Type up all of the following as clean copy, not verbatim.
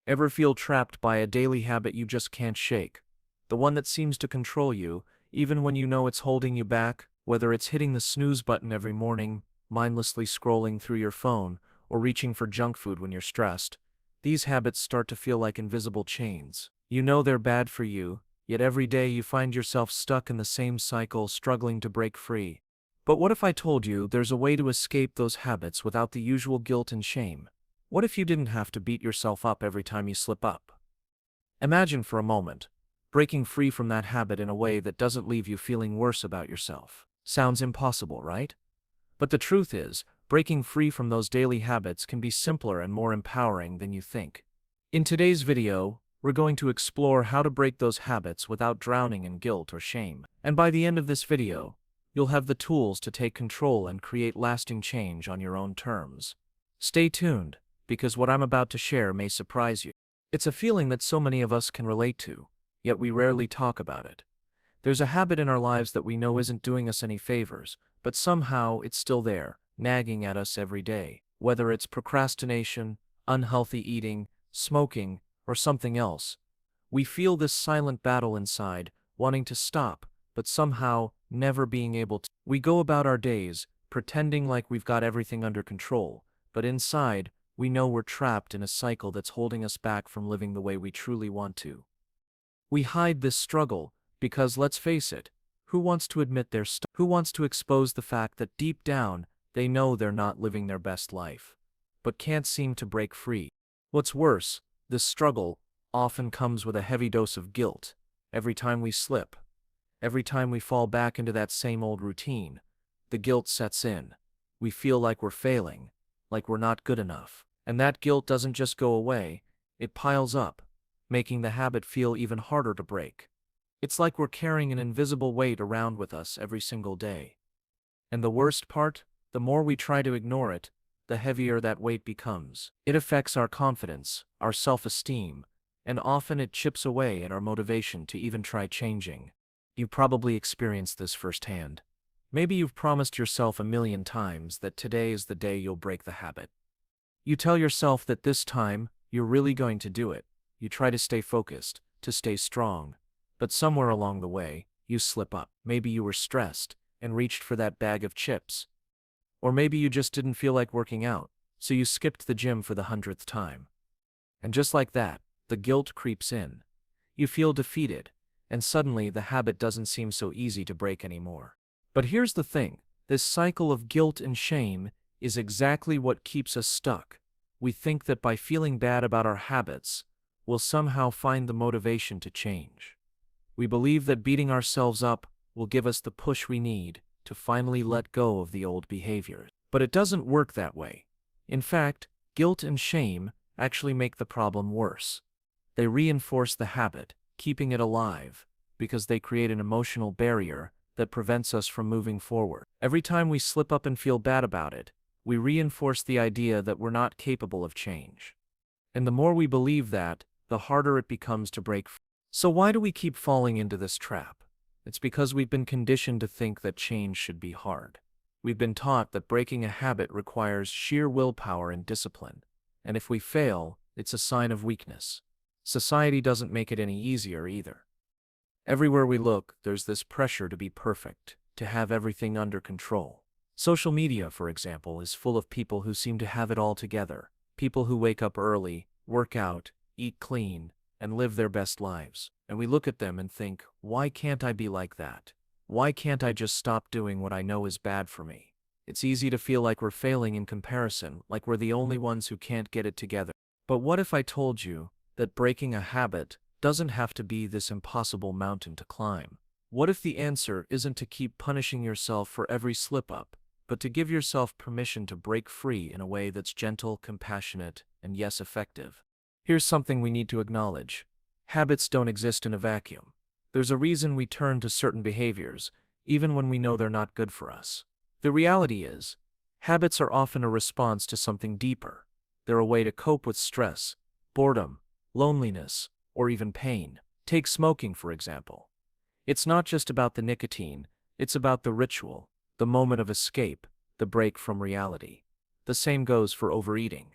Ever feel trapped by a daily habit you just can't shake? The one that seems to control you, even when you know it's holding you back, whether it's hitting the snooze button every morning, mindlessly scrolling through your phone, or reaching for junk food when you're stressed. These habits start to feel like invisible chains. You know they're bad for you, yet every day you find yourself stuck in the same cycle, struggling to break free. But what if I told you there's a way to escape those habits without the usual guilt and shame? What if you didn't have to beat yourself up every time you slip up? Imagine for a moment, breaking free from that habit in a way that doesn't leave you feeling worse about yourself. Sounds impossible, right? But the truth is, breaking free from those daily habits can be simpler and more empowering than you think. In today's video, we're going to explore how to break those habits without drowning in guilt or shame. And by the end of this video, you'll have the tools to take control and create lasting change on your own terms. Stay tuned, because what I'm about to share may surprise you. It's a feeling that so many of us can relate to, yet we rarely talk about it. There's a habit in our lives that we know isn't doing us any favors, but somehow it's still there, nagging at us every day. Whether it's procrastination, unhealthy eating, smoking, or something else, we feel this silent battle inside, wanting to stop, but somehow never being able to. We go about our days, pretending like we've got everything under control, but inside, we know we're trapped in a cycle that's holding us back from living the way we truly want to. We hide this struggle because, let's face it, who wants to admit they're stuck? Who wants to expose the fact that deep down, they know they're not living their best life, but can't seem to break free? What's worse, this struggle often comes with a heavy dose of guilt. Every time we slip, every time we fall back into that same old routine, the guilt sets in. We feel like we're failing, like we're not good enough. And that guilt doesn't just go away, it piles up, making the habit feel even harder to break. It's like we're carrying an invisible weight around with us every single day. And the worst part, the more we try to ignore it, the heavier that weight becomes. It affects our confidence, our self-esteem, and often it chips away at our motivation to even try changing. You've probably experienced this firsthand. Maybe you've promised yourself a million times that today is the day you'll break the habit. You tell yourself that this time, you're really going to do it. You try to stay focused, to stay strong. But somewhere along the way, you slip up. Maybe you were stressed and reached for that bag of chips. Or maybe you just didn't feel like working out, so you skipped the gym for the 100th time. And just like that, the guilt creeps in. You feel defeated, and suddenly the habit doesn't seem so easy to break anymore. But here's the thing, this cycle of guilt and shame is exactly what keeps us stuck. We think that by feeling bad about our habits, we'll somehow find the motivation to change. We believe that beating ourselves up will give us the push we need to finally let go of the old behaviors. But it doesn't work that way. In fact, guilt and shame actually make the problem worse. They reinforce the habit, keeping it alive, because they create an emotional barrier that prevents us from moving forward. Every time we slip up and feel bad about it, we reinforce the idea that we're not capable of change. And the more we believe that, the harder it becomes to break free. So why do we keep falling into this trap? It's because we've been conditioned to think that change should be hard. We've been taught that breaking a habit requires sheer willpower and discipline, and if we fail, it's a sign of weakness. Society doesn't make it any easier either. Everywhere we look, there's this pressure to be perfect, to have everything under control. Social media, for example, is full of people who seem to have it all together. People who wake up early, work out, eat clean, and live their best lives. And we look at them and think, why can't I be like that? Why can't I just stop doing what I know is bad for me? It's easy to feel like we're failing in comparison, like we're the only ones who can't get it together. But what if I told you that breaking a habit doesn't have to be this impossible mountain to climb? What if the answer isn't to keep punishing yourself for every slip-up, but to give yourself permission to break free in a way that's gentle, compassionate, and yes, effective? Here's something we need to acknowledge. Habits don't exist in a vacuum. There's a reason we turn to certain behaviors, even when we know they're not good for us. The reality is, habits are often a response to something deeper. They're a way to cope with stress, boredom, loneliness, or even pain. Take smoking, for example. It's not just about the nicotine, it's about the ritual, the moment of escape, the break from reality. The same goes for overeating.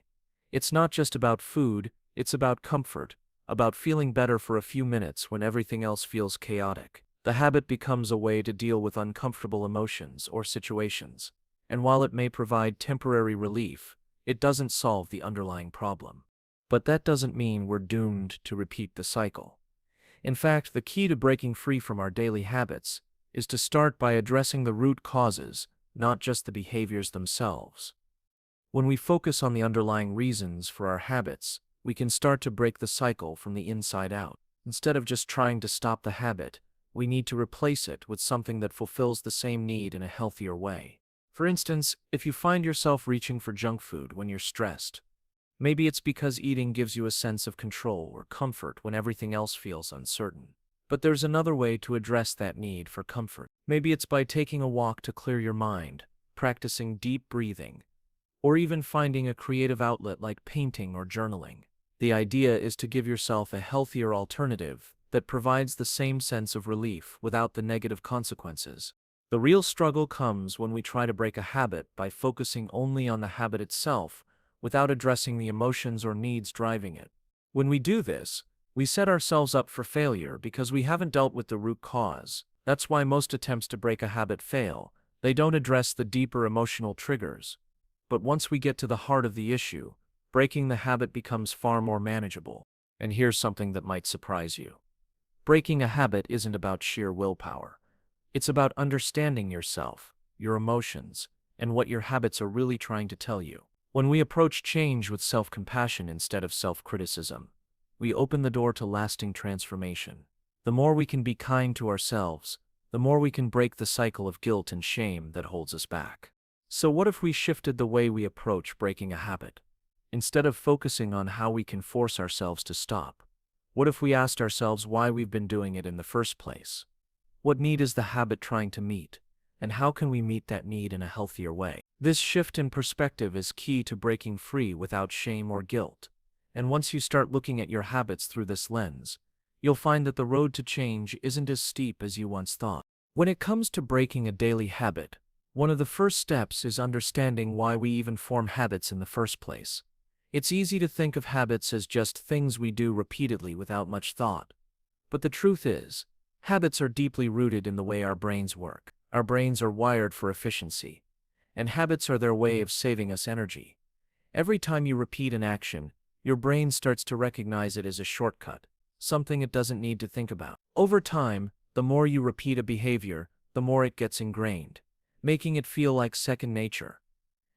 It's not just about food, It's about comfort, about feeling better for a few minutes when everything else feels chaotic. The habit becomes a way to deal with uncomfortable emotions or situations, and while it may provide temporary relief, it doesn't solve the underlying problem. But that doesn't mean we're doomed to repeat the cycle. In fact, the key to breaking free from our daily habits is to start by addressing the root causes, not just the behaviors themselves. When we focus on the underlying reasons for our habits, we can start to break the cycle from the inside out. Instead of just trying to stop the habit, we need to replace it with something that fulfills the same need in a healthier way. For instance, if you find yourself reaching for junk food when you're stressed, maybe it's because eating gives you a sense of control or comfort when everything else feels uncertain. But there's another way to address that need for comfort. Maybe it's by taking a walk to clear your mind, practicing deep breathing, or even finding a creative outlet like painting or journaling. The idea is to give yourself a healthier alternative that provides the same sense of relief without the negative consequences. The real struggle comes when we try to break a habit by focusing only on the habit itself without addressing the emotions or needs driving it. When we do this, we set ourselves up for failure because we haven't dealt with the root cause. That's why most attempts to break a habit fail. They don't address the deeper emotional triggers. But once we get to the heart of the issue, breaking the habit becomes far more manageable. And here's something that might surprise you. Breaking a habit isn't about sheer willpower. It's about understanding yourself, your emotions, and what your habits are really trying to tell you. When we approach change with self-compassion instead of self-criticism, we open the door to lasting transformation. The more we can be kind to ourselves, the more we can break the cycle of guilt and shame that holds us back. So what if we shifted the way we approach breaking a habit? Instead of focusing on how we can force ourselves to stop, what if we asked ourselves why we've been doing it in the first place? What need is the habit trying to meet, and how can we meet that need in a healthier way? This shift in perspective is key to breaking free without shame or guilt. And once you start looking at your habits through this lens, you'll find that the road to change isn't as steep as you once thought. When it comes to breaking a daily habit, one of the first steps is understanding why we even form habits in the first place. It's easy to think of habits as just things we do repeatedly without much thought. But the truth is, habits are deeply rooted in the way our brains work. Our brains are wired for efficiency, and habits are their way of saving us energy. Every time you repeat an action, your brain starts to recognize it as a shortcut, something it doesn't need to think about. Over time, the more you repeat a behavior, the more it gets ingrained, making it feel like second nature.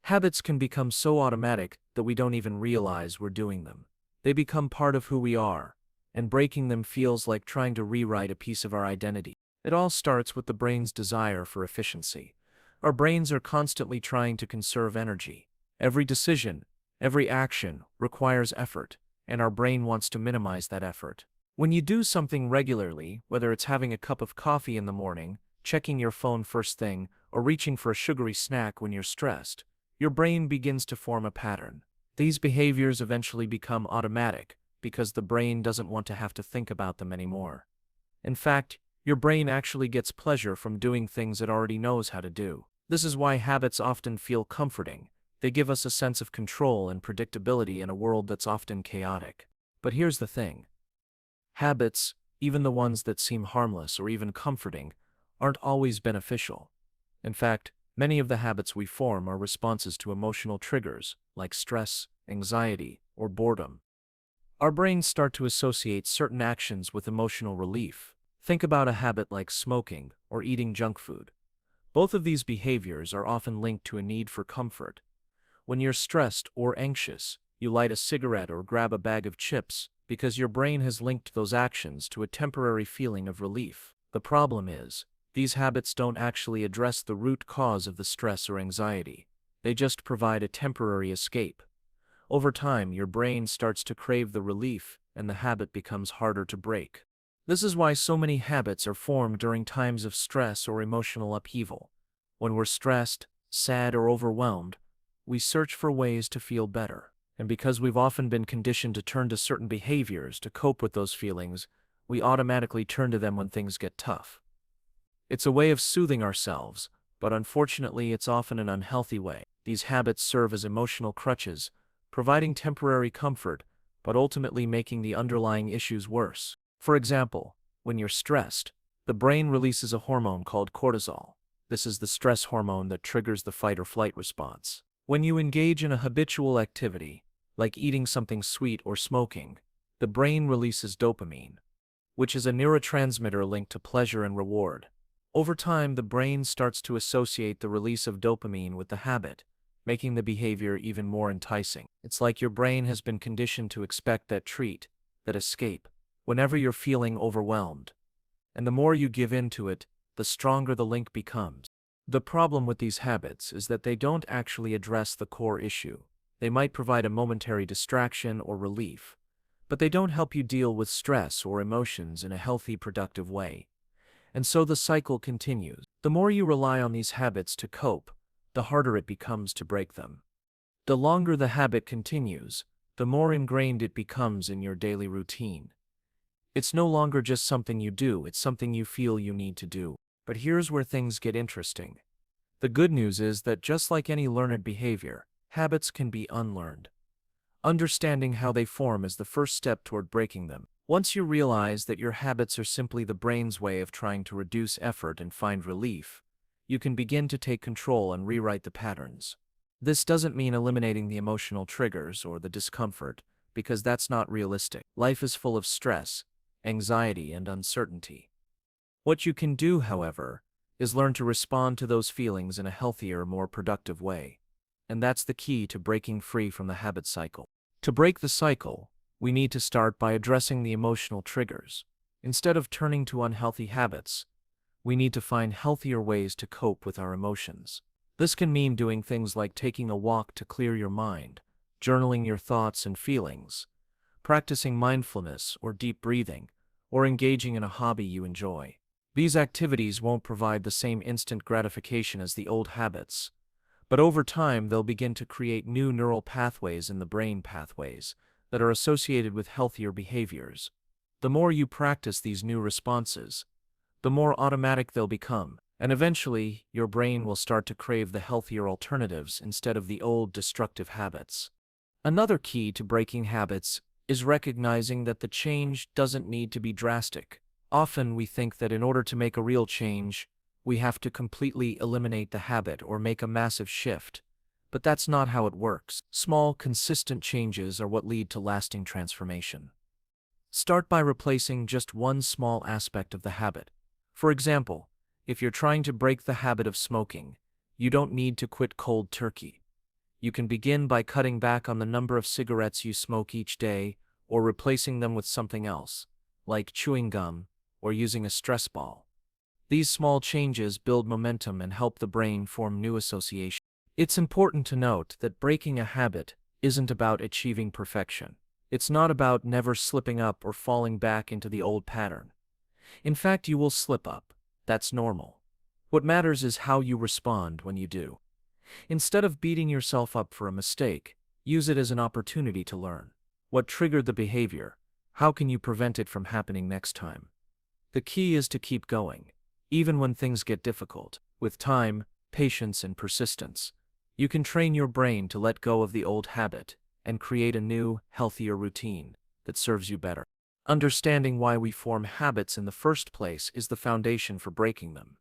Habits can become so automatic that we don't even realize we're doing them. They become part of who we are, and breaking them feels like trying to rewrite a piece of our identity. It all starts with the brain's desire for efficiency. Our brains are constantly trying to conserve energy. Every decision, every action requires effort, and our brain wants to minimize that effort. When you do something regularly, whether it's having a cup of coffee in the morning, checking your phone first thing, or reaching for a sugary snack when you're stressed, your brain begins to form a pattern. These behaviors eventually become automatic because the brain doesn't want to have to think about them anymore. In fact, your brain actually gets pleasure from doing things it already knows how to do. This is why habits often feel comforting. They give us a sense of control and predictability in a world that's often chaotic. But here's the thing. Habits, even the ones that seem harmless or even comforting, aren't always beneficial. In fact, many of the habits we form are responses to emotional triggers like stress, anxiety, or boredom. Our brains start to associate certain actions with emotional relief. Think about a habit like smoking or eating junk food. Both of these behaviors are often linked to a need for comfort. When you're stressed or anxious, you light a cigarette or grab a bag of chips because your brain has linked those actions to a temporary feeling of relief. The problem is, these habits don't actually address the root cause of the stress or anxiety. They just provide a temporary escape. Over time, your brain starts to crave the relief, and the habit becomes harder to break. This is why so many habits are formed during times of stress or emotional upheaval. When we're stressed, sad, or overwhelmed, we search for ways to feel better. And because we've often been conditioned to turn to certain behaviors to cope with those feelings, we automatically turn to them when things get tough. It's a way of soothing ourselves, but unfortunately it's often an unhealthy way. These habits serve as emotional crutches, providing temporary comfort, but ultimately making the underlying issues worse. For example, when you're stressed, the brain releases a hormone called cortisol. This is the stress hormone that triggers the fight or flight response. When you engage in a habitual activity, like eating something sweet or smoking, the brain releases dopamine, which is a neurotransmitter linked to pleasure and reward. Over time, the brain starts to associate the release of dopamine with the habit, making the behavior even more enticing. It's like your brain has been conditioned to expect that treat, that escape, whenever you're feeling overwhelmed. And the more you give in to it, the stronger the link becomes. The problem with these habits is that they don't actually address the core issue. They might provide a momentary distraction or relief, but they don't help you deal with stress or emotions in a healthy, productive way. And so the cycle continues. The more you rely on these habits to cope, the harder it becomes to break them. The longer the habit continues, the more ingrained it becomes in your daily routine. It's no longer just something you do, it's something you feel you need to do. But here's where things get interesting. The good news is that just like any learned behavior, habits can be unlearned. Understanding how they form is the first step toward breaking them. Once you realize that your habits are simply the brain's way of trying to reduce effort and find relief, you can begin to take control and rewrite the patterns. This doesn't mean eliminating the emotional triggers or the discomfort, because that's not realistic. Life is full of stress, anxiety, and uncertainty. What you can do, however, is learn to respond to those feelings in a healthier, more productive way. And that's the key to breaking free from the habit cycle. To break the cycle, we need to start by addressing the emotional triggers. Instead of turning to unhealthy habits, we need to find healthier ways to cope with our emotions. This can mean doing things like taking a walk to clear your mind, journaling your thoughts and feelings, practicing mindfulness or deep breathing, or engaging in a hobby you enjoy. These activities won't provide the same instant gratification as the old habits, but over time they'll begin to create new neural pathways in the brain pathways that are associated with healthier behaviors. The more you practice these new responses, the more automatic they'll become, and eventually your brain will start to crave the healthier alternatives instead of the old destructive habits. Another key to breaking habits is recognizing that the change doesn't need to be drastic. Often we think that in order to make a real change, we have to completely eliminate the habit or make a massive shift. But that's not how it works. Small, consistent changes are what lead to lasting transformation. Start by replacing just one small aspect of the habit. For example, if you're trying to break the habit of smoking, you don't need to quit cold turkey. You can begin by cutting back on the number of cigarettes you smoke each day or replacing them with something else, like chewing gum or using a stress ball. These small changes build momentum and help the brain form new associations. It's important to note that breaking a habit isn't about achieving perfection. It's not about never slipping up or falling back into the old pattern. In fact, you will slip up. That's normal. What matters is how you respond when you do. Instead of beating yourself up for a mistake, use it as an opportunity to learn. What triggered the behavior? How can you prevent it from happening next time? The key is to keep going, even when things get difficult. With time, patience, and persistence, you can train your brain to let go of the old habit and create a new, healthier routine that serves you better. Understanding why we form habits in the first place is the foundation for breaking them.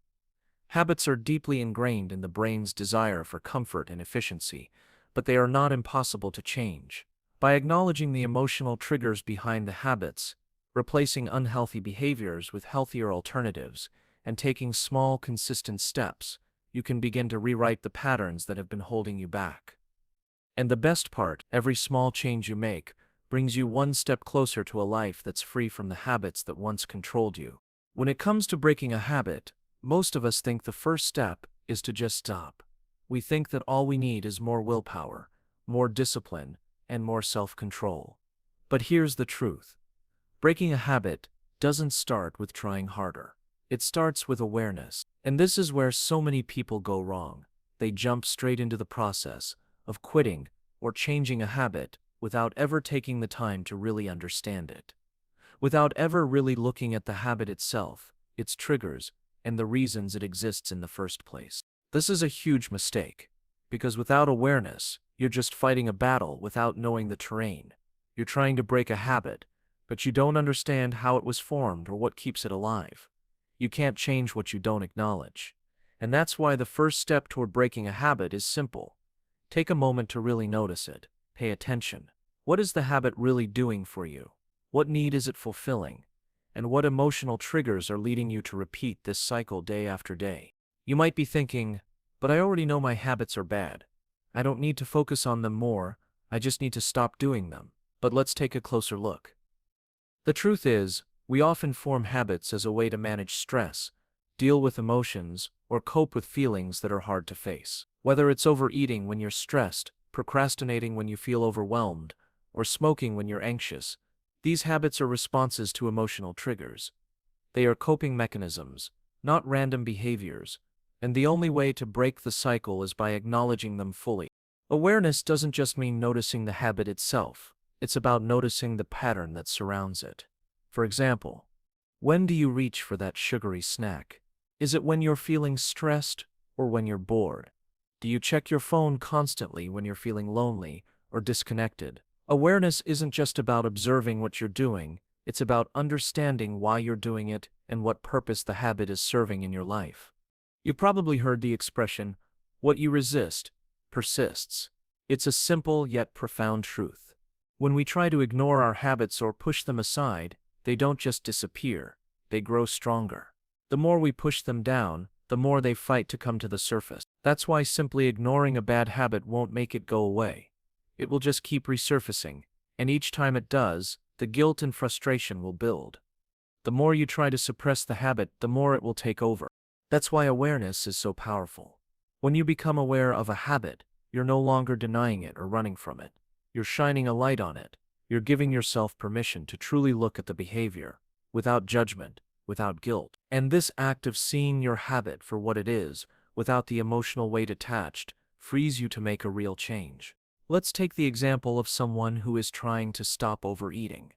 Habits are deeply ingrained in the brain's desire for comfort and efficiency, but they are not impossible to change. By acknowledging the emotional triggers behind the habits, replacing unhealthy behaviors with healthier alternatives, and taking small, consistent steps, you can begin to rewrite the patterns that have been holding you back. And the best part, every small change you make brings you one step closer to a life that's free from the habits that once controlled you. When it comes to breaking a habit, most of us think the first step is to just stop. We think that all we need is more willpower, more discipline, and more self-control. But here's the truth. Breaking a habit doesn't start with trying harder. It starts with awareness. And this is where so many people go wrong. They jump straight into the process of quitting or changing a habit without ever taking the time to really understand it. Without ever really looking at the habit itself, its triggers, and the reasons it exists in the first place. This is a huge mistake, because without awareness, you're just fighting a battle without knowing the terrain. You're trying to break a habit, but you don't understand how it was formed or what keeps it alive. You can't change what you don't acknowledge. And that's why the first step toward breaking a habit is simple. Take a moment to really notice it. Pay attention. What is the habit really doing for you? What need is it fulfilling? And what emotional triggers are leading you to repeat this cycle day after day? You might be thinking, but I already know my habits are bad. I don't need to focus on them more, I just need to stop doing them. But let's take a closer look. The truth is, we often form habits as a way to manage stress, deal with emotions, or cope with feelings that are hard to face. Whether it's overeating when you're stressed, procrastinating when you feel overwhelmed, or smoking when you're anxious, these habits are responses to emotional triggers. They are coping mechanisms, not random behaviors, and the only way to break the cycle is by acknowledging them fully. Awareness doesn't just mean noticing the habit itself, it's about noticing the pattern that surrounds it. For example, when do you reach for that sugary snack? Is it when you're feeling stressed or when you're bored? Do you check your phone constantly when you're feeling lonely or disconnected? Awareness isn't just about observing what you're doing, it's about understanding why you're doing it and what purpose the habit is serving in your life. You probably heard the expression, what you resist, persists. It's a simple yet profound truth. When we try to ignore our habits or push them aside, they don't just disappear, they grow stronger. The more we push them down, the more they fight to come to the surface. That's why simply ignoring a bad habit won't make it go away. It will just keep resurfacing, and each time it does, the guilt and frustration will build. The more you try to suppress the habit, the more it will take over. That's why awareness is so powerful. When you become aware of a habit, you're no longer denying it or running from it. You're shining a light on it. You're giving yourself permission to truly look at the behavior, without judgment, without guilt. And this act of seeing your habit for what it is, without the emotional weight attached, frees you to make a real change. Let's take the example of someone who is trying to stop overeating.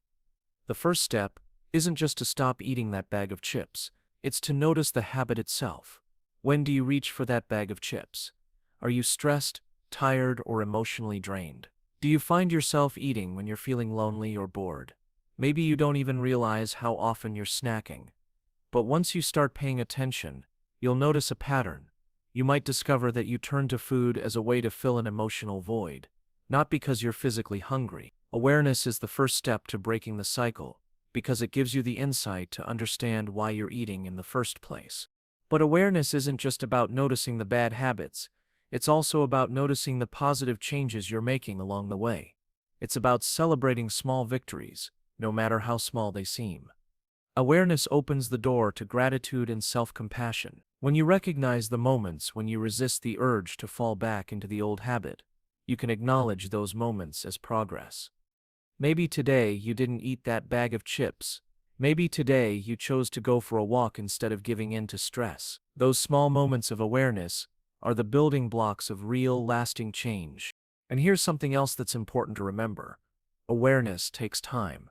The first step isn't just to stop eating that bag of chips, it's to notice the habit itself. When do you reach for that bag of chips? Are you stressed, tired, or emotionally drained? Do you find yourself eating when you're feeling lonely or bored? Maybe you don't even realize how often you're snacking. But once you start paying attention, you'll notice a pattern. You might discover that you turn to food as a way to fill an emotional void, not because you're physically hungry. Awareness is the first step to breaking the cycle, because it gives you the insight to understand why you're eating in the first place. But awareness isn't just about noticing the bad habits, it's also about noticing the positive changes you're making along the way. It's about celebrating small victories, no matter how small they seem. Awareness opens the door to gratitude and self-compassion. When you recognize the moments when you resist the urge to fall back into the old habit, you can acknowledge those moments as progress. Maybe today you didn't eat that bag of chips. Maybe today you chose to go for a walk instead of giving in to stress. Those small moments of awareness are the building blocks of real, lasting change. And here's something else that's important to remember. Awareness takes time.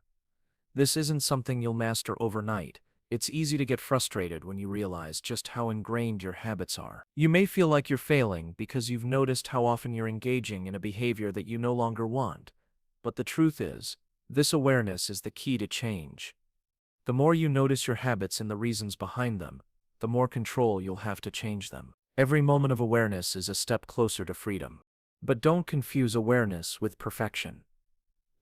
This isn't something you'll master overnight. It's easy to get frustrated when you realize just how ingrained your habits are. You may feel like you're failing because you've noticed how often you're engaging in a behavior that you no longer want. But the truth is, this awareness is the key to change. The more you notice your habits and the reasons behind them, the more control you'll have to change them. Every moment of awareness is a step closer to freedom. But don't confuse awareness with perfection.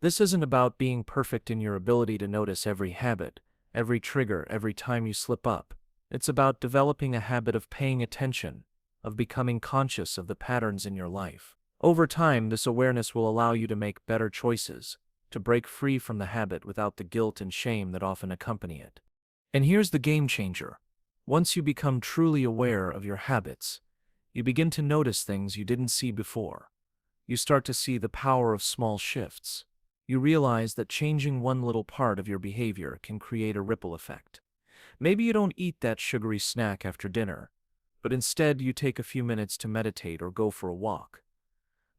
This isn't about being perfect in your ability to notice every habit, every trigger, every time you slip up. It's about developing a habit of paying attention, of becoming conscious of the patterns in your life. Over time, this awareness will allow you to make better choices, to break free from the habit without the guilt and shame that often accompany it. And here's the game changer. Once you become truly aware of your habits, you begin to notice things you didn't see before. You start to see the power of small shifts. You realize that changing one little part of your behavior can create a ripple effect. Maybe you don't eat that sugary snack after dinner, but instead you take a few minutes to meditate or go for a walk.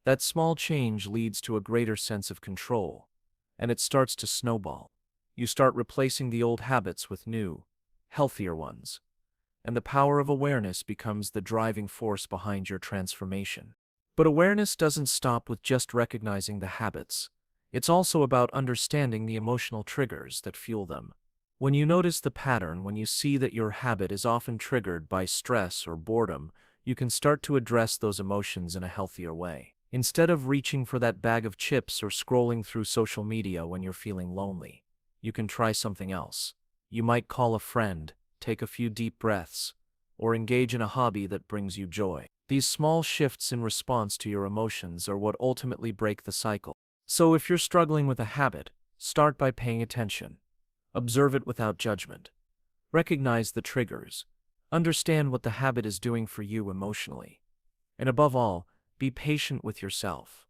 That small change leads to a greater sense of control, and it starts to snowball. You start replacing the old habits with new, healthier ones, and the power of awareness becomes the driving force behind your transformation. But awareness doesn't stop with just recognizing the habits. It's also about understanding the emotional triggers that fuel them. When you notice the pattern, when you see that your habit is often triggered by stress or boredom, you can start to address those emotions in a healthier way. Instead of reaching for that bag of chips or scrolling through social media when you're feeling lonely, you can try something else. You might call a friend, take a few deep breaths, or engage in a hobby that brings you joy. These small shifts in response to your emotions are what ultimately break the cycle. So if you're struggling with a habit, start by paying attention. Observe it without judgment. Recognize the triggers. Understand what the habit is doing for you emotionally. And above all, be patient with yourself.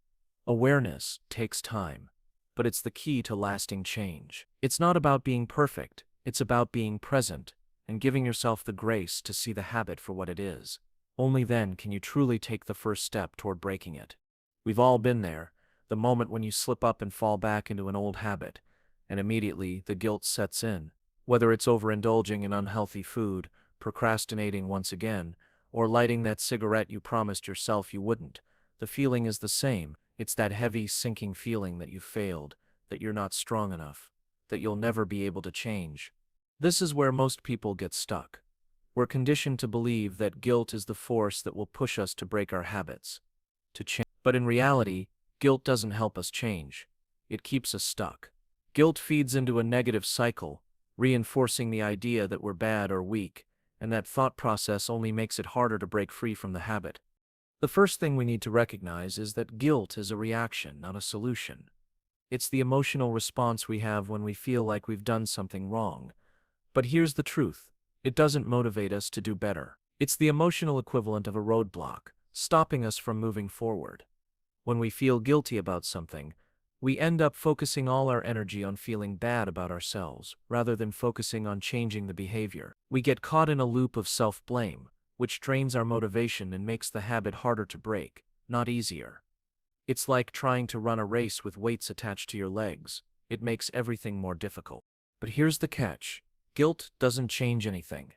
Awareness takes time, but it's the key to lasting change. It's not about being perfect, it's about being present and giving yourself the grace to see the habit for what it is. Only then can you truly take the first step toward breaking it. We've all been there, the moment when you slip up and fall back into an old habit, and immediately the guilt sets in. Whether it's overindulging in unhealthy food, procrastinating once again, or lighting that cigarette you promised yourself you wouldn't, the feeling is the same. It's that heavy, sinking feeling that you failed, that you're not strong enough, that you'll never be able to change. This is where most people get stuck. We're conditioned to believe that guilt is the force that will push us to break our habits, to change. But in reality, guilt doesn't help us change. It keeps us stuck. Guilt feeds into a negative cycle, reinforcing the idea that we're bad or weak, and that thought process only makes it harder to break free from the habit. The first thing we need to recognize is that guilt is a reaction, not a solution. It's the emotional response we have when we feel like we've done something wrong. But here's the truth. It doesn't motivate us to do better. It's the emotional equivalent of a roadblock, stopping us from moving forward. When we feel guilty about something, we end up focusing all our energy on feeling bad about ourselves, rather than focusing on changing the behavior. We get caught in a loop of self-blame, which drains our motivation and makes the habit harder to break, not easier. It's like trying to run a race with weights attached to your legs. It makes everything more difficult. But here's the catch. Guilt doesn't change anything.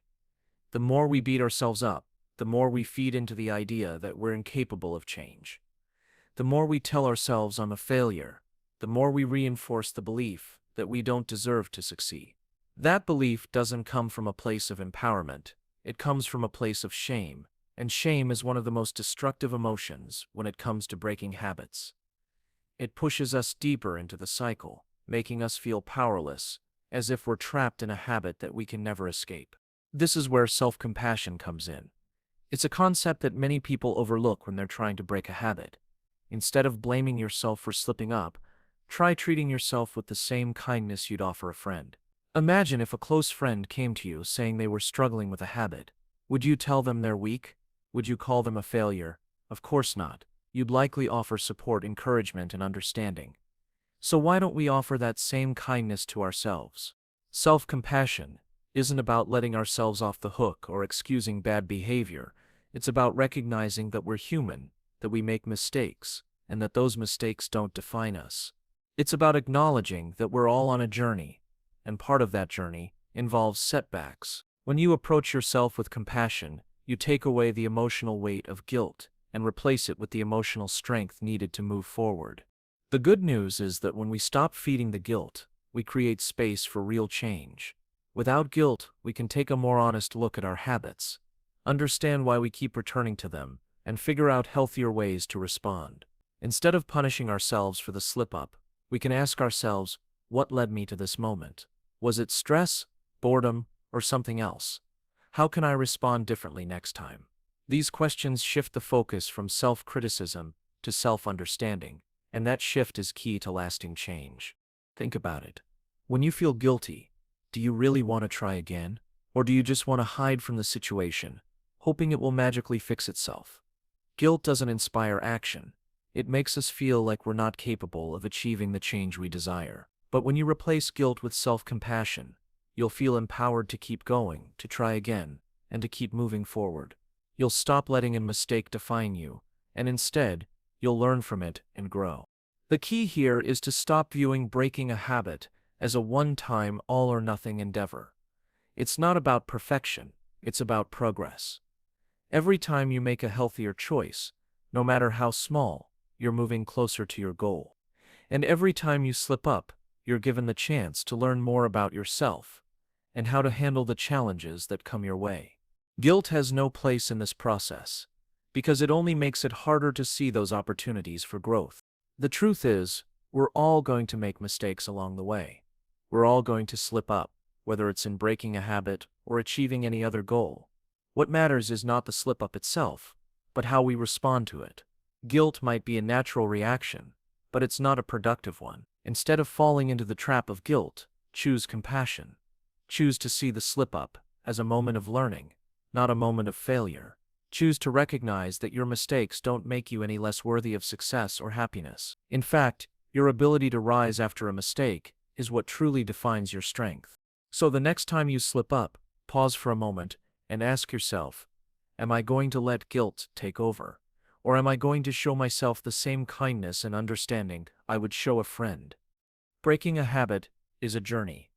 The more we beat ourselves up, the more we feed into the idea that we're incapable of change. The more we tell ourselves I'm a failure, the more we reinforce the belief that we don't deserve to succeed. That belief doesn't come from a place of empowerment, it comes from a place of shame, and shame is one of the most destructive emotions when it comes to breaking habits. It pushes us deeper into the cycle, making us feel powerless, as if we're trapped in a habit that we can never escape. This is where self-compassion comes in. It's a concept that many people overlook when they're trying to break a habit. Instead of blaming yourself for slipping up, try treating yourself with the same kindness you'd offer a friend. Imagine if a close friend came to you saying they were struggling with a habit. Would you tell them they're weak? Would you call them a failure? Of course not. You'd likely offer support, encouragement, and understanding. So why don't we offer that same kindness to ourselves? Self-compassion isn't about letting ourselves off the hook or excusing bad behavior. It's about recognizing that we're human, that we make mistakes, and that those mistakes don't define us. It's about acknowledging that we're all on a journey, and part of that journey involves setbacks. When you approach yourself with compassion, you take away the emotional weight of guilt and replace it with the emotional strength needed to move forward. The good news is that when we stop feeding the guilt, we create space for real change. Without guilt, we can take a more honest look at our habits, understand why we keep returning to them, and figure out healthier ways to respond. Instead of punishing ourselves for the slip-up, we can ask ourselves, what led me to this moment? Was it stress, boredom, or something else? How can I respond differently next time? These questions shift the focus from self-criticism to self-understanding, and that shift is key to lasting change. Think about it. When you feel guilty, do you really want to try again? Or do you just want to hide from the situation, hoping it will magically fix itself? Guilt doesn't inspire action. It makes us feel like we're not capable of achieving the change we desire. But when you replace guilt with self-compassion, you'll feel empowered to keep going, to try again, and to keep moving forward. You'll stop letting a mistake define you, and instead, you'll learn from it and grow. The key here is to stop viewing breaking a habit as a one-time, all-or-nothing endeavor. It's not about perfection, it's about progress. Every time you make a healthier choice, no matter how small, you're moving closer to your goal. And every time you slip up, you're given the chance to learn more about yourself and how to handle the challenges that come your way. Guilt has no place in this process, because it only makes it harder to see those opportunities for growth. The truth is, we're all going to make mistakes along the way. We're all going to slip up, whether it's in breaking a habit or achieving any other goal. What matters is not the slip-up itself, but how we respond to it. Guilt might be a natural reaction, but it's not a productive one. Instead of falling into the trap of guilt, choose compassion. Choose to see the slip-up as a moment of learning, not a moment of failure. Choose to recognize that your mistakes don't make you any less worthy of success or happiness. In fact, your ability to rise after a mistake is what truly defines your strength. So the next time you slip up, pause for a moment and ask yourself, am I going to let guilt take over? Or am I going to show myself the same kindness and understanding I would show a friend? Breaking a habit is a journey,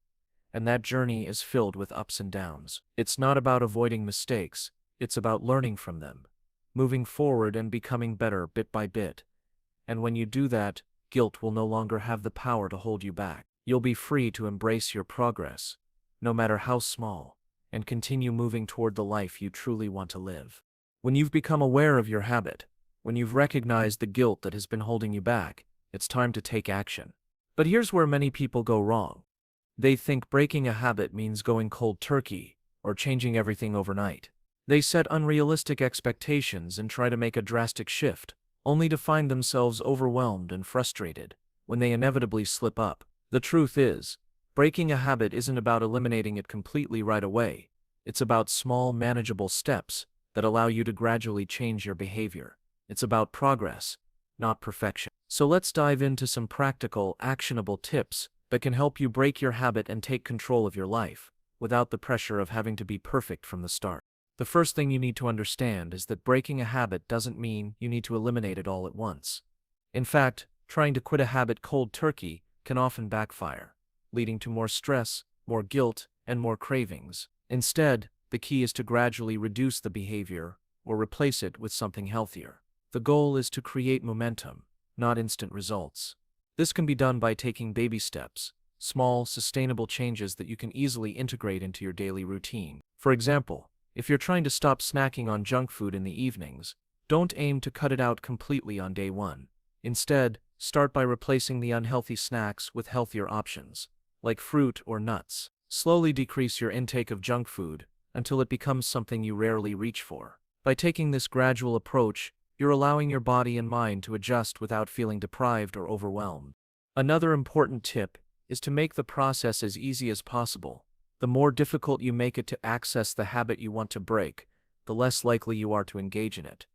and that journey is filled with ups and downs. It's not about avoiding mistakes, it's about learning from them, moving forward and becoming better bit by bit. And when you do that, guilt will no longer have the power to hold you back. You'll be free to embrace your progress, no matter how small, and continue moving toward the life you truly want to live. When you've become aware of your habit, when you've recognized the guilt that has been holding you back, it's time to take action. But here's where many people go wrong. They think breaking a habit means going cold turkey or changing everything overnight. They set unrealistic expectations and try to make a drastic shift, only to find themselves overwhelmed and frustrated when they inevitably slip up. The truth is, breaking a habit isn't about eliminating it completely right away. It's about small, manageable steps that allow you to gradually change your behavior. It's about progress, not perfection. So let's dive into some practical, actionable tips that can help you break your habit and take control of your life, without the pressure of having to be perfect from the start. The first thing you need to understand is that breaking a habit doesn't mean you need to eliminate it all at once. In fact, trying to quit a habit cold turkey can often backfire, leading to more stress, more guilt, and more cravings. Instead, the key is to gradually reduce the behavior or replace it with something healthier. The goal is to create momentum, not instant results. This can be done by taking baby steps, small, sustainable changes that you can easily integrate into your daily routine. For example, if you're trying to stop snacking on junk food in the evenings, don't aim to cut it out completely on day one. Instead, start by replacing the unhealthy snacks with healthier options, like fruit or nuts. Slowly decrease your intake of junk food until it becomes something you rarely reach for. By taking this gradual approach, you're allowing your body and mind to adjust without feeling deprived or overwhelmed. Another important tip is to make the process as easy as possible. The more difficult you make it to access the habit you want to break, the less likely you are to engage in it.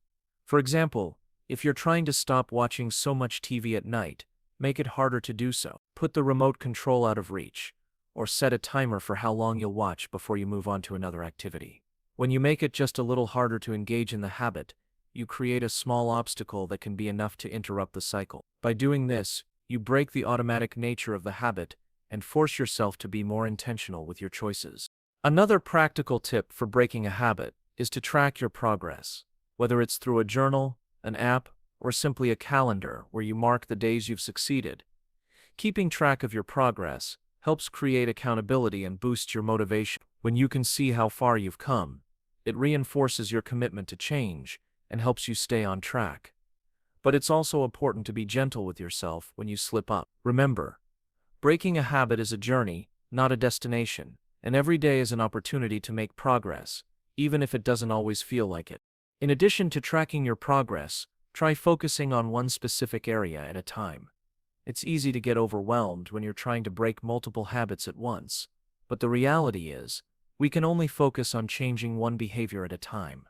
For example, if you're trying to stop watching so much TV at night, make it harder to do so. Put the remote control out of reach, or set a timer for how long you'll watch before you move on to another activity. When you make it just a little harder to engage in the habit, you create a small obstacle that can be enough to interrupt the cycle. By doing this, you break the automatic nature of the habit and force yourself to be more intentional with your choices. Another practical tip for breaking a habit is to track your progress, whether it's through a journal, an app, or simply a calendar where you mark the days you've succeeded. Keeping track of your progress helps create accountability and boosts your motivation. When you can see how far you've come, it reinforces your commitment to change and helps you stay on track. But it's also important to be gentle with yourself when you slip up. Remember, breaking a habit is a journey, not a destination, and every day is an opportunity to make progress, even if it doesn't always feel like it. In addition to tracking your progress, try focusing on one specific area at a time. It's easy to get overwhelmed when you're trying to break multiple habits at once, but the reality is, we can only focus on changing one behavior at a time.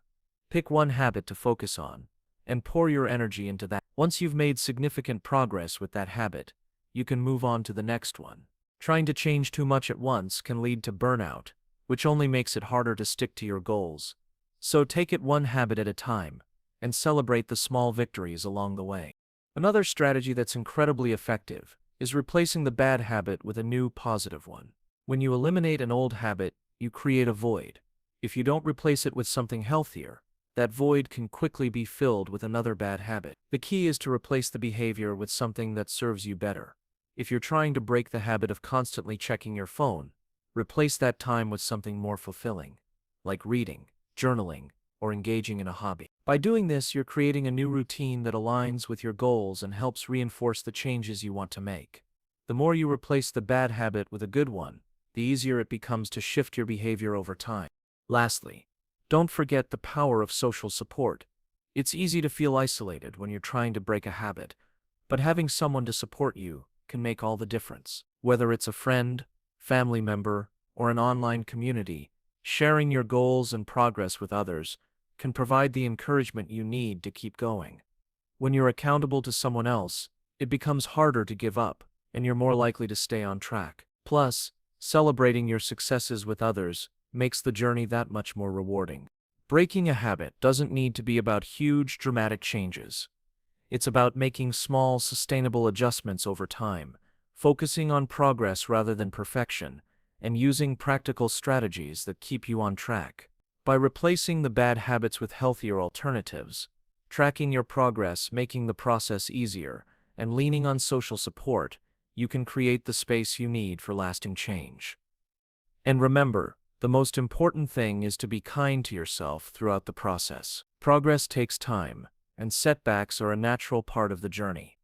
Pick one habit to focus on, and pour your energy into that. Once you've made significant progress with that habit, you can move on to the next one. Trying to change too much at once can lead to burnout, which only makes it harder to stick to your goals. So take it one habit at a time, and celebrate the small victories along the way. Another strategy that's incredibly effective is replacing the bad habit with a new positive one. When you eliminate an old habit, you create a void. If you don't replace it with something healthier, that void can quickly be filled with another bad habit. The key is to replace the behavior with something that serves you better. If you're trying to break the habit of constantly checking your phone, replace that time with something more fulfilling, like reading, journaling, or engaging in a hobby. By doing this, you're creating a new routine that aligns with your goals and helps reinforce the changes you want to make. The more you replace the bad habit with a good one, the easier it becomes to shift your behavior over time. Lastly, don't forget the power of social support. It's easy to feel isolated when you're trying to break a habit, but having someone to support you can make all the difference. Whether it's a friend, family member, or an online community, sharing your goals and progress with others can provide the encouragement you need to keep going. When you're accountable to someone else, it becomes harder to give up, and you're more likely to stay on track. Plus, celebrating your successes with others makes the journey that much more rewarding. Breaking a habit doesn't need to be about huge, dramatic changes. It's about making small, sustainable adjustments over time, focusing on progress rather than perfection, and using practical strategies that keep you on track. By replacing the bad habits with healthier alternatives, tracking your progress, making the process easier, and leaning on social support, you can create the space you need for lasting change. And remember, the most important thing is to be kind to yourself throughout the process. Progress takes time, and setbacks are a natural part of the journey.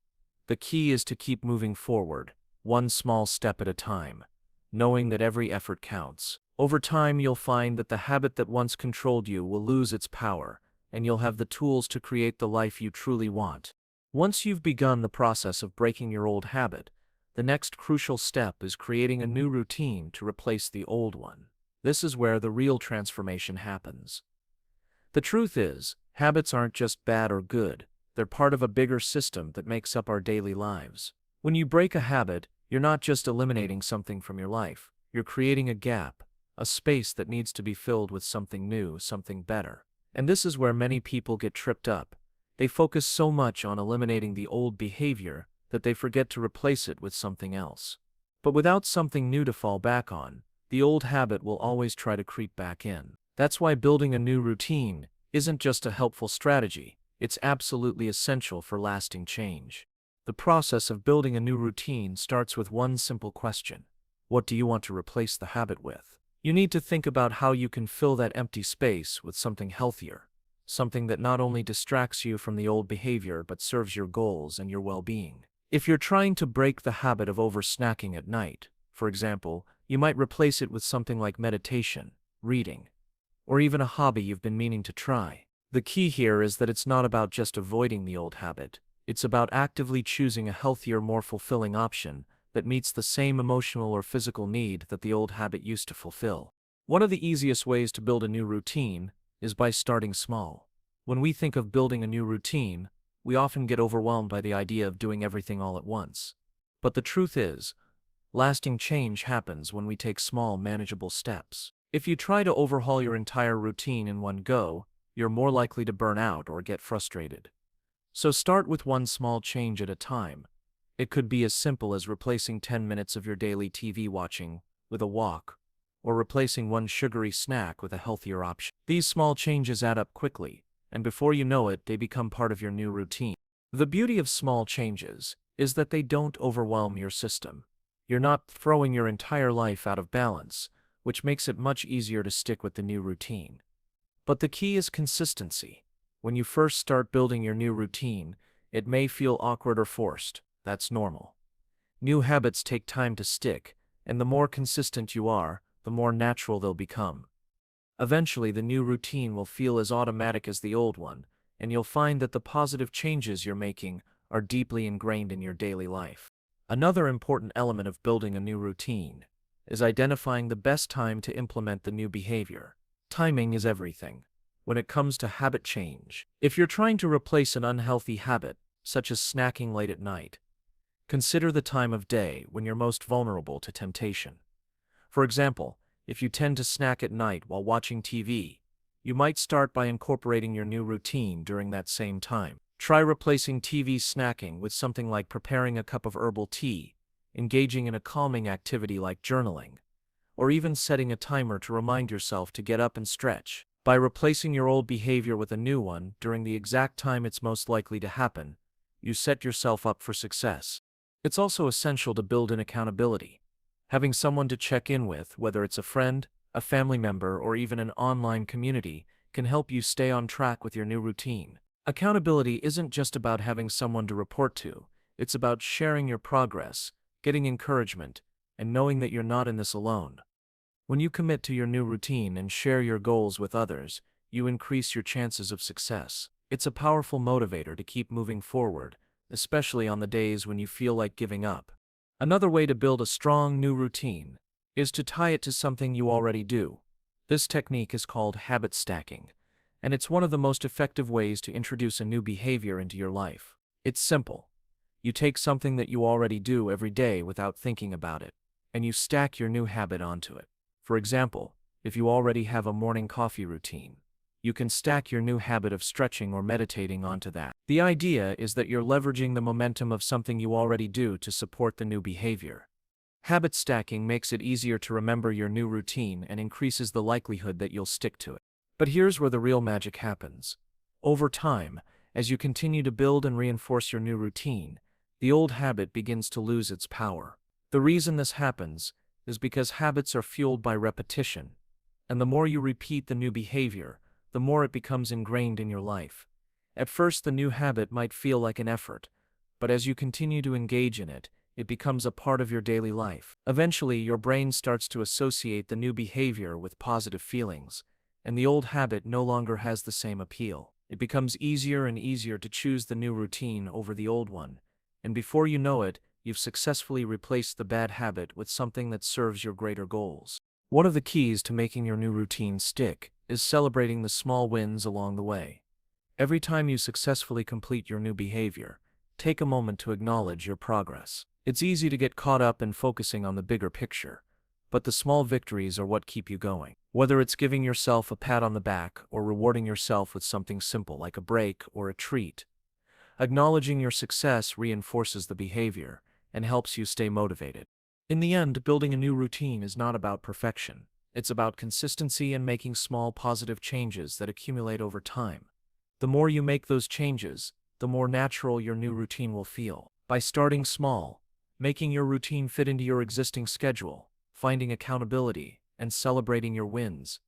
The key is to keep moving forward, one small step at a time, knowing that every effort counts. Over time, you'll find that the habit that once controlled you will lose its power, and you'll have the tools to create the life you truly want. Once you've begun the process of breaking your old habit, the next crucial step is creating a new routine to replace the old one. This is where the real transformation happens. The truth is, habits aren't just bad or good, they're part of a bigger system that makes up our daily lives. When you break a habit, you're not just eliminating something from your life, you're creating a gap, a space that needs to be filled with something new, something better. And this is where many people get tripped up. They focus so much on eliminating the old behavior that they forget to replace it with something else. But without something new to fall back on, the old habit will always try to creep back in. That's why building a new routine isn't just a helpful strategy, it's absolutely essential for lasting change. The process of building a new routine starts with one simple question: what do you want to replace the habit with? You need to think about how you can fill that empty space with something healthier, something that not only distracts you from the old behavior but serves your goals and your well-being. If you're trying to break the habit of over-snacking at night, for example, you might replace it with something like meditation, reading, or even a hobby you've been meaning to try. The key here is that it's not about just avoiding the old habit, it's about actively choosing a healthier, more fulfilling option that meets the same emotional or physical need that the old habit used to fulfill. One of the easiest ways to build a new routine is by starting small. When we think of building a new routine, we often get overwhelmed by the idea of doing everything all at once. But the truth is, lasting change happens when we take small, manageable steps. If you try to overhaul your entire routine in one go, you're more likely to burn out or get frustrated. So start with one small change at a time. It could be as simple as replacing 10 minutes of your daily TV watching with a walk, or replacing one sugary snack with a healthier option. These small changes add up quickly, and before you know it, they become part of your new routine. The beauty of small changes is that they don't overwhelm your system. You're not throwing your entire life out of balance, which makes it much easier to stick with the new routine. But the key is consistency. When you first start building your new routine, it may feel awkward or forced. That's normal. New habits take time to stick, and the more consistent you are, the more natural they'll become. Eventually, the new routine will feel as automatic as the old one, and you'll find that the positive changes you're making are deeply ingrained in your daily life. Another important element of building a new routine is identifying the best time to implement the new behavior. Timing is everything when it comes to habit change. If you're trying to replace an unhealthy habit, such as snacking late at night, consider the time of day when you're most vulnerable to temptation. For example, if you tend to snack at night while watching TV, you might start by incorporating your new routine during that same time. Try replacing TV snacking with something like preparing a cup of herbal tea, engaging in a calming activity like journaling, or even setting a timer to remind yourself to get up and stretch. By replacing your old behavior with a new one during the exact time it's most likely to happen, you set yourself up for success. It's also essential to build in accountability. Having someone to check in with, whether it's a friend, a family member, or even an online community, can help you stay on track with your new routine. Accountability isn't just about having someone to report to, it's about sharing your progress, getting encouragement, and knowing that you're not in this alone. When you commit to your new routine and share your goals with others, you increase your chances of success. It's a powerful motivator to keep moving forward, especially on the days when you feel like giving up. Another way to build a strong new routine is to tie it to something you already do. This technique is called habit stacking, and it's one of the most effective ways to introduce a new behavior into your life. It's simple. You take something that you already do every day without thinking about it, and you stack your new habit onto it. For example, if you already have a morning coffee routine, you can stack your new habit of stretching or meditating onto that. The idea is that you're leveraging the momentum of something you already do to support the new behavior. Habit stacking makes it easier to remember your new routine and increases the likelihood that you'll stick to it. But here's where the real magic happens. Over time, as you continue to build and reinforce your new routine, the old habit begins to lose its power. The reason this happens is because habits are fueled by repetition, and the more you repeat the new behavior, the more it becomes ingrained in your life. At first, the new habit might feel like an effort, but as you continue to engage in it, it becomes a part of your daily life. Eventually, your brain starts to associate the new behavior with positive feelings, and the old habit no longer has the same appeal. It becomes easier and easier to choose the new routine over the old one, and before you know it, you've successfully replaced the bad habit with something that serves your greater goals. One of the keys to making your new routine stick is celebrating the small wins along the way. Every time you successfully complete your new behavior, take a moment to acknowledge your progress. It's easy to get caught up in focusing on the bigger picture, but the small victories are what keep you going. Whether it's giving yourself a pat on the back or rewarding yourself with something simple like a break or a treat, acknowledging your success reinforces the behavior and helps you stay motivated. In the end, building a new routine is not about perfection. It's about consistency and making small positive changes that accumulate over time. The more you make those changes, the more natural your new routine will feel. By starting small, making your routine fit into your existing schedule, finding accountability, and celebrating your wins,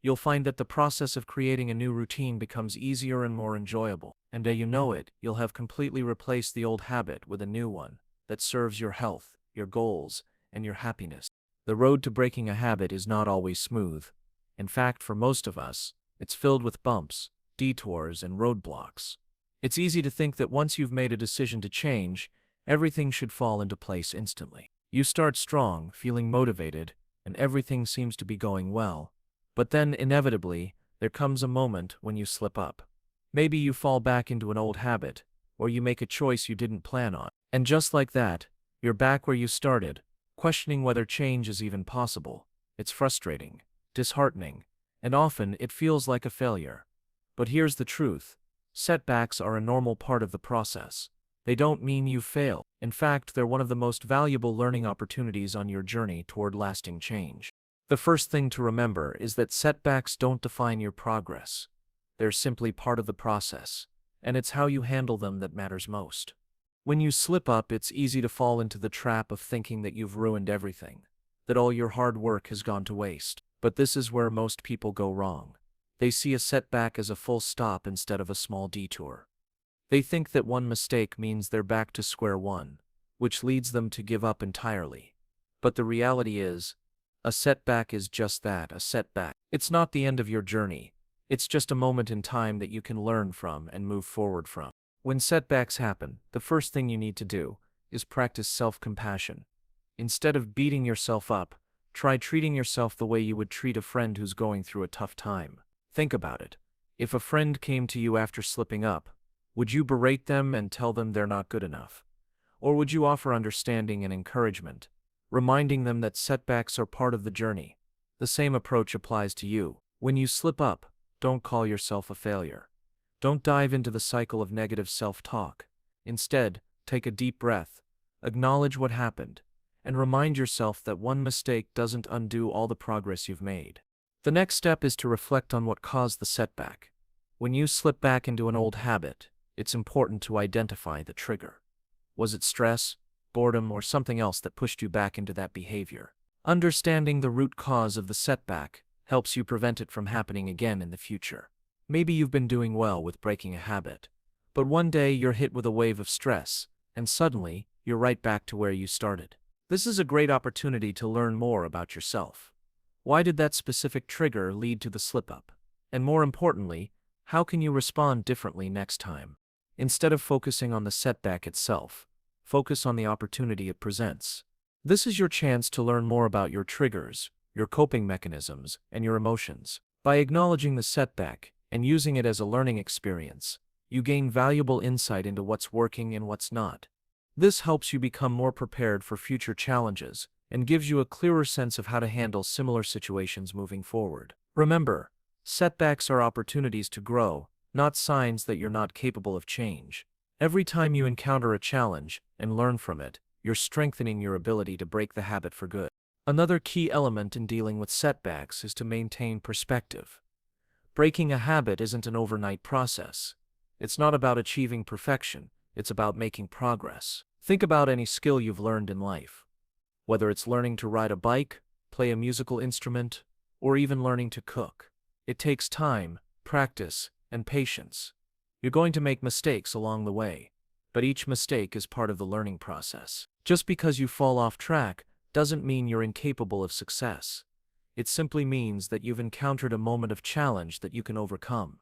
you'll find that the process of creating a new routine becomes easier and more enjoyable. And you know it, you'll have completely replaced the old habit with a new one that serves your health, your goals, and your happiness. The road to breaking a habit is not always smooth. In fact, for most of us, it's filled with bumps, detours, and roadblocks. It's easy to think that once you've made a decision to change, everything should fall into place instantly. You start strong, feeling motivated, and everything seems to be going well. But then, inevitably, there comes a moment when you slip up. Maybe you fall back into an old habit, or you make a choice you didn't plan on. And just like that, you're back where you started, questioning whether change is even possible. It's frustrating, disheartening, and often it feels like a failure. But here's the truth. Setbacks are a normal part of the process. They don't mean you fail. In fact, they're one of the most valuable learning opportunities on your journey toward lasting change. The first thing to remember is that setbacks don't define your progress. They're simply part of the process, and it's how you handle them that matters most. When you slip up, it's easy to fall into the trap of thinking that you've ruined everything, that all your hard work has gone to waste. But this is where most people go wrong. They see a setback as a full stop instead of a small detour. They think that one mistake means they're back to square one, which leads them to give up entirely. But the reality is, a setback is just that, a setback. It's not the end of your journey. It's just a moment in time that you can learn from and move forward from. When setbacks happen, the first thing you need to do is practice self-compassion. Instead of beating yourself up, try treating yourself the way you would treat a friend who's going through a tough time. Think about it. If a friend came to you after slipping up, would you berate them and tell them they're not good enough? Or would you offer understanding and encouragement, reminding them that setbacks are part of the journey? The same approach applies to you. When you slip up, don't call yourself a failure. Don't dive into the cycle of negative self-talk. Instead, take a deep breath, acknowledge what happened, and remind yourself that one mistake doesn't undo all the progress you've made. The next step is to reflect on what caused the setback. When you slip back into an old habit, it's important to identify the trigger. Was it stress, boredom, or something else that pushed you back into that behavior? Understanding the root cause of the setback helps you prevent it from happening again in the future. Maybe you've been doing well with breaking a habit, but one day you're hit with a wave of stress, and suddenly, you're right back to where you started. This is a great opportunity to learn more about yourself. Why did that specific trigger lead to the slip-up? And more importantly, how can you respond differently next time? Instead of focusing on the setback itself, focus on the opportunity it presents. This is your chance to learn more about your triggers, your coping mechanisms, and your emotions. By acknowledging the setback and using it as a learning experience, you gain valuable insight into what's working and what's not. This helps you become more prepared for future challenges and gives you a clearer sense of how to handle similar situations moving forward. Remember, setbacks are opportunities to grow, not signs that you're not capable of change. Every time you encounter a challenge and learn from it, you're strengthening your ability to break the habit for good. Another key element in dealing with setbacks is to maintain perspective. Breaking a habit isn't an overnight process. It's not about achieving perfection, it's about making progress. Think about any skill you've learned in life. Whether it's learning to ride a bike, play a musical instrument, or even learning to cook. It takes time, practice, and patience. You're going to make mistakes along the way, but each mistake is part of the learning process. Just because you fall off track doesn't mean you're incapable of success. It simply means that you've encountered a moment of challenge that you can overcome.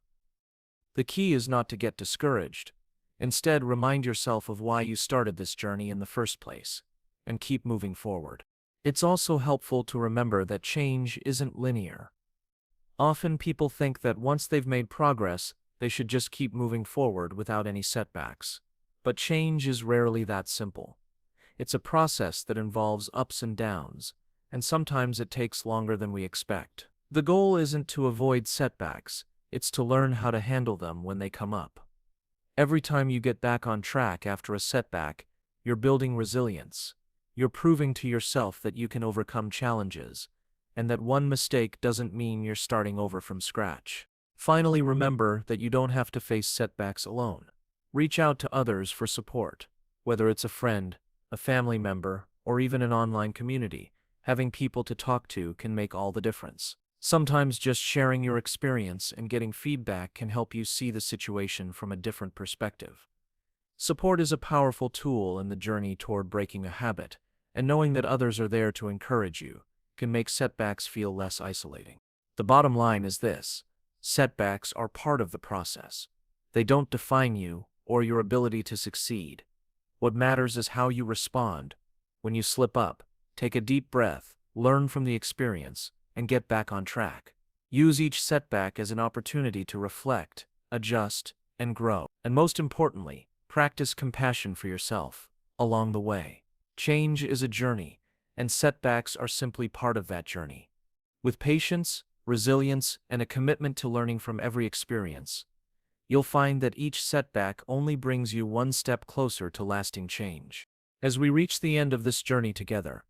The key is not to get discouraged. Instead, remind yourself of why you started this journey in the first place, and keep moving forward. It's also helpful to remember that change isn't linear. Often people think that once they've made progress, they should just keep moving forward without any setbacks. But change is rarely that simple. It's a process that involves ups and downs, and sometimes it takes longer than we expect. The goal isn't to avoid setbacks, it's to learn how to handle them when they come up. Every time you get back on track after a setback, you're building resilience. You're proving to yourself that you can overcome challenges, and that one mistake doesn't mean you're starting over from scratch. Finally, remember that you don't have to face setbacks alone. Reach out to others for support. Whether it's a friend, a family member, or even an online community, having people to talk to can make all the difference. Sometimes just sharing your experience and getting feedback can help you see the situation from a different perspective. Support is a powerful tool in the journey toward breaking a habit, and knowing that others are there to encourage you can make setbacks feel less isolating. The bottom line is this: setbacks are part of the process. They don't define you or your ability to succeed. What matters is how you respond. When you slip up, take a deep breath, learn from the experience, and get back on track. Use each setback as an opportunity to reflect, adjust, and grow. And most importantly, practice compassion for yourself along the way. Change is a journey, and setbacks are simply part of that journey. With patience, resilience, and a commitment to learning from every experience, you'll find that each setback only brings you one step closer to lasting change. As we reach the end of this journey together,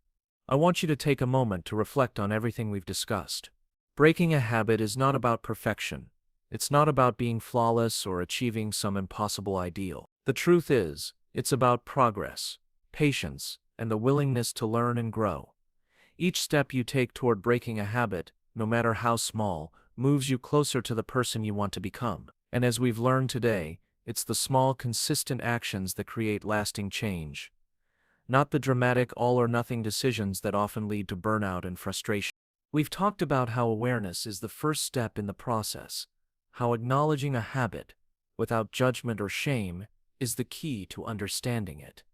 I want you to take a moment to reflect on everything we've discussed. Breaking a habit is not about perfection. It's not about being flawless or achieving some impossible ideal. The truth is, it's about progress, patience, and the willingness to learn and grow. Each step you take toward breaking a habit, no matter how small, moves you closer to the person you want to become. And as we've learned today, it's the small, consistent actions that create lasting change, not the dramatic all-or-nothing decisions that often lead to burnout and frustration. We've talked about how awareness is the first step in the process, how acknowledging a habit, without judgment or shame, is the key to understanding it,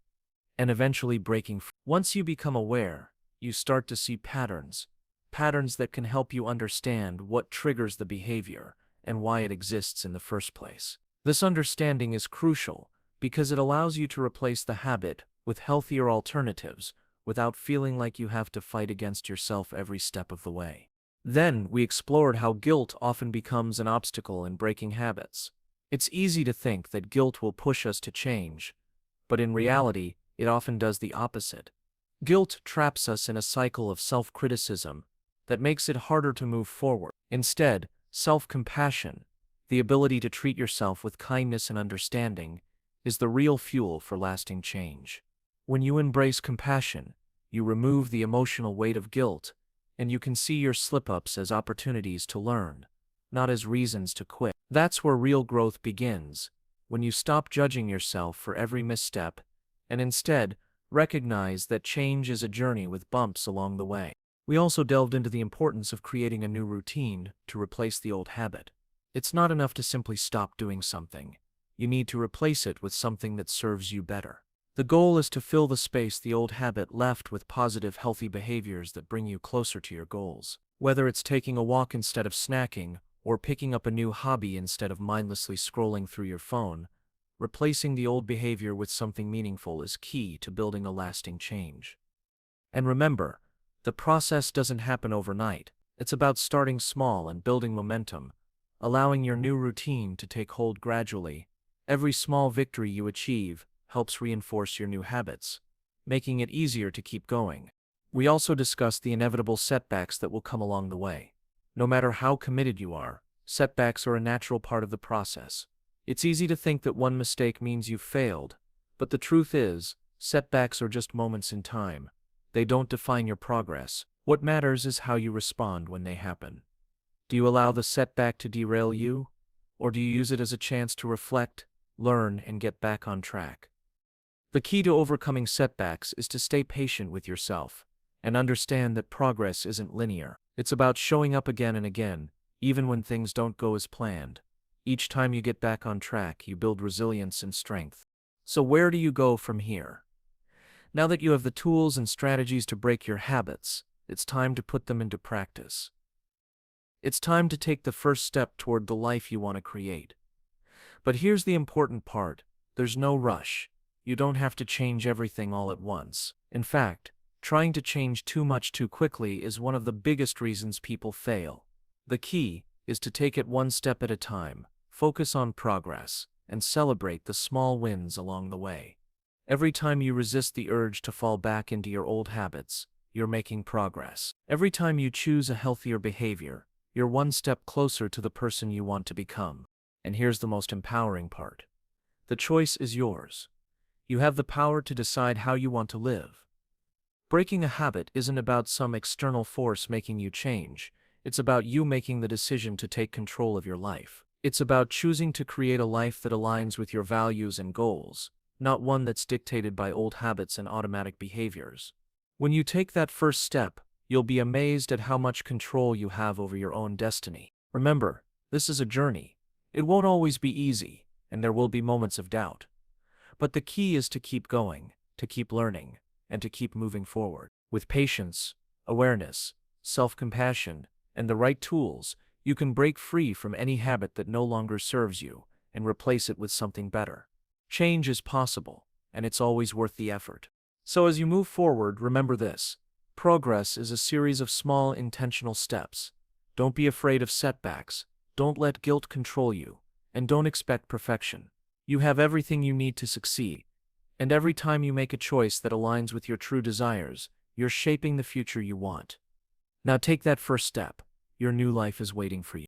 and eventually breaking free. Once you become aware, you start to see patterns that can help you understand what triggers the behavior and why it exists in the first place. This understanding is crucial because it allows you to replace the habit with healthier alternatives without feeling like you have to fight against yourself every step of the way. Then we explored how guilt often becomes an obstacle in breaking habits. It's easy to think that guilt will push us to change, but in reality, it often does the opposite. Guilt traps us in a cycle of self-criticism that makes it harder to move forward. Instead, self-compassion, the ability to treat yourself with kindness and understanding, is the real fuel for lasting change. When you embrace compassion, you remove the emotional weight of guilt, and you can see your slip-ups as opportunities to learn, not as reasons to quit. That's where real growth begins, when you stop judging yourself for every misstep, and instead recognize that change is a journey with bumps along the way. We also delved into the importance of creating a new routine to replace the old habit. It's not enough to simply stop doing something. You need to replace it with something that serves you better. The goal is to fill the space the old habit left with positive, healthy behaviors that bring you closer to your goals. Whether it's taking a walk instead of snacking, or picking up a new hobby instead of mindlessly scrolling through your phone, replacing the old behavior with something meaningful is key to building a lasting change. And remember, the process doesn't happen overnight. It's about starting small and building momentum, allowing your new routine to take hold gradually. Every small victory you achieve helps reinforce your new habits, making it easier to keep going. We also discussed the inevitable setbacks that will come along the way. No matter how committed you are, setbacks are a natural part of the process. It's easy to think that one mistake means you've failed, but the truth is, setbacks are just moments in time. They don't define your progress. What matters is how you respond when they happen. Do you allow the setback to derail you, or do you use it as a chance to reflect, learn, and get back on track? The key to overcoming setbacks is to stay patient with yourself and understand that progress isn't linear. It's about showing up again and again, even when things don't go as planned. Each time you get back on track, you build resilience and strength. So where do you go from here? Now that you have the tools and strategies to break your habits, it's time to put them into practice. It's time to take the first step toward the life you want to create. But here's the important part. There's no rush. You don't have to change everything all at once. In fact, trying to change too much too quickly is one of the biggest reasons people fail. The key is to take it one step at a time, focus on progress, and celebrate the small wins along the way. Every time you resist the urge to fall back into your old habits, you're making progress. Every time you choose a healthier behavior, you're one step closer to the person you want to become. And here's the most empowering part. The choice is yours. You have the power to decide how you want to live. Breaking a habit isn't about some external force making you change. It's about you making the decision to take control of your life. It's about choosing to create a life that aligns with your values and goals, not one that's dictated by old habits and automatic behaviors. When you take that first step, you'll be amazed at how much control you have over your own destiny. Remember, this is a journey. It won't always be easy, and there will be moments of doubt. But the key is to keep going, to keep learning, and to keep moving forward. With patience, awareness, self-compassion, and the right tools, you can break free from any habit that no longer serves you and replace it with something better. Change is possible, and it's always worth the effort. So as you move forward, remember this. Progress is a series of small, intentional steps. Don't be afraid of setbacks, don't let guilt control you, and don't expect perfection. You have everything you need to succeed, and every time you make a choice that aligns with your true desires, you're shaping the future you want. Now take that first step. Your new life is waiting for you.